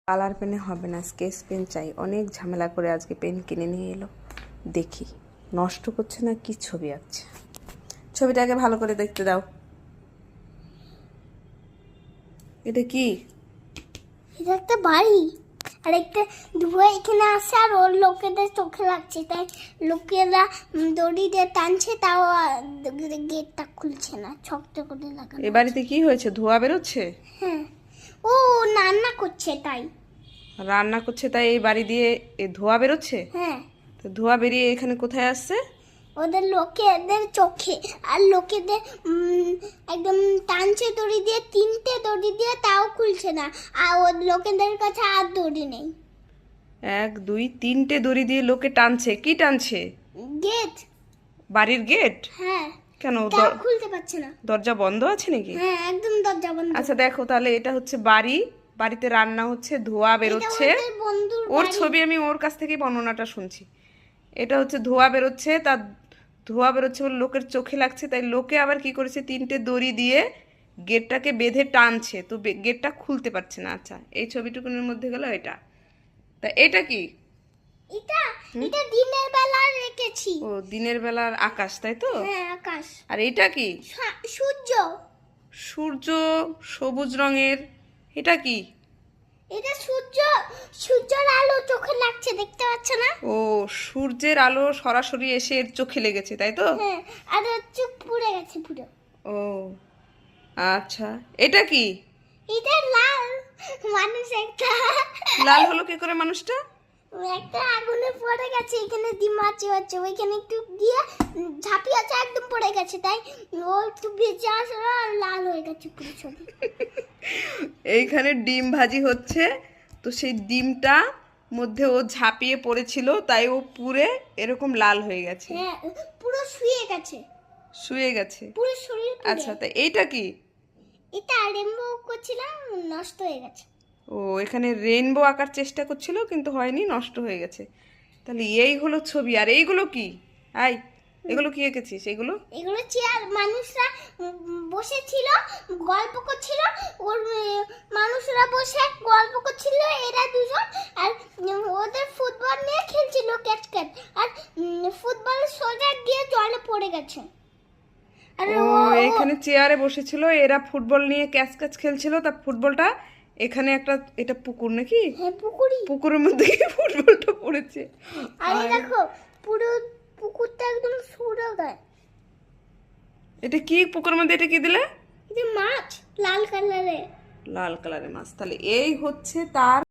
Colour পেনে হবে না, স্কেচ পেন চাই। অনেক ঝামেলা করে আজকে পেন কিনে নিয়ে এলো। দেখি নষ্ট করছে না কি ছবি আঁকছে। ছবিটাকে ভালো করে দেখতে দাও। এটা কি? এটা একটা বাড়ি, আর একটা ধোঁয়া এখানে আসছে, আর ওর লোকেদের চোখে লাগছে, তাই লোকেরা দড়ি দিয়ে টানছে, তাও গেটটা খুলছে না, ছকটা করে লাগানো। এ বাড়িতে কি হয়েছে? ধোঁয়া বেরোচ্ছে? হ্যাঁ, ও রান্না করছে তাই। রান্না করছে তাই এই বাড়ি দিয়ে ধোঁয়া বেরোচ্ছে? হ্যাঁ, তো ধোঁয়া বেরিয়ে এখানে কোথায় আসছে? ওদের লোকেদের চোখে, আর লোকেদের একদম টানছে দড়ি দিয়ে, 3টে দড়ি দিয়ে, তাও খুলছে না, আর ওর লোকেদের কাছে আর দড়ি নেই। 1 2 3টে দড়ি দিয়ে লোকে টানছে। কি টানছে? গেট। বাড়ির গেট? হ্যাঁ, কেন তাও খুলতে পারছে না। দরজা বন্ধ আছে নাকি? হ্যাঁ, একদম দরজা বন্ধ। আচ্ছা দেখো তাহলে, এটা হচ্ছে বাড়ি, বাড়িতে রান্না হচ্ছে, ধোঁয়া বেরোচ্ছে। এটা ওদের বন্ধুর ওর বাড়ি। ছবি, আমি ওর কাছ থেকেই বর্ণনাটা শুনছি। এটা হচ্ছে ধোঁয়া বেরোচ্ছে, তার ধোঁয়া বেরোচ্ছে বলে লোকের চোখে লাগছে, তাই লোকে আবার কি করেছে, 3টে দড়ি দিয়ে গেটটাকে বেঁধে টানছে, তো গেটটা খুলতে পারছে না। আচ্ছা, এই ছবিটুকুনের মধ্যে গেল এটা। তা এটা কি? এটা এটা দিনের বেলা রেখেছি। ও, দিনের বেলার আকাশ, তাই তো? হ্যাঁ, আকাশ। আর এটা কি? সূর্য। সূর্য, সবুজ রঙের। এটা কি? এটা সূর্যের আলো চোখে লাগছে, দেখতে পাচ্ছ না? ও, সূর্যের আলো সরাসরি এসে এর চোখে লেগেছে, তাই তো? হ্যাঁ, আর ওর চোখ পুড়ে গেছে পুরো। ও আচ্ছা, এটা কি? এটা লাল মানুষ একটা। লাল হলো কি করে মানুষটা? একটা আগুনে পড়ে গেছে, এখানে ডিম আছে, ওইখানে একটু দিয়ে ঝাঁপিয়ে আছে, একদম পড়ে গেছে, তাই ও একটু ভেজে আসলো আর লাল হয়ে গেছে পুরো ছবি। এইখানে ডিম ভাজি হচ্ছে, তো সেই ডিমটা মধ্যে ও ঝাঁপিয়ে পড়েছিল, তাই ও পুড়ে এরকম লাল হয়ে গেছে। হ্যাঁ, পুরো শুয়ে গেছে, শুয়ে গেছে। পুরো শরীর পুড়ে। আচ্ছা, তা এইটা কি? এটা রেনবো করছিলাম, নষ্ট হয়ে গেছে। ও, এখানে রেইনবো আঁকার চেষ্টা করছিল কিন্তু হয়নি, নষ্ট হয়ে গেছে। তাহলে এই হলো ছবি। আর এইগুলো কি? আই, এগুলো কি এঁকেছিস? এগুলো চেয়ার, মানুষরা বসেছিল, গল্প করছিল, ওর মানুষরা বসে গল্প করছিল, এরা দুজন, আর ওদের ফুটবল নিয়ে খেলছিল ক্যাট ক্যাট, আর ফুটবল সোজা গিয়ে জলে পড়ে গেছে। আর ও, এখানে চেয়ারে বসেছিল, এরা ফুটবল নিয়ে ক্যাচ ক্যাচ খেলছিল, তা ফুটবলটা এখানে একটা, এটা পুকুর নাকি? হ্যাঁ, পুকুরি। পুকুরের মধ্যে গিয়ে ফুটবলটা পড়েছে। আর এই দেখো, পুরো পুকুরটা একদম সুরো গায়। এটা কি পুকুরের মধ্যে? এটা কি দিলে? এটা মাছ, লাল কালারের। লাল কালারের মাছ। তাহলে এই হচ্ছে তার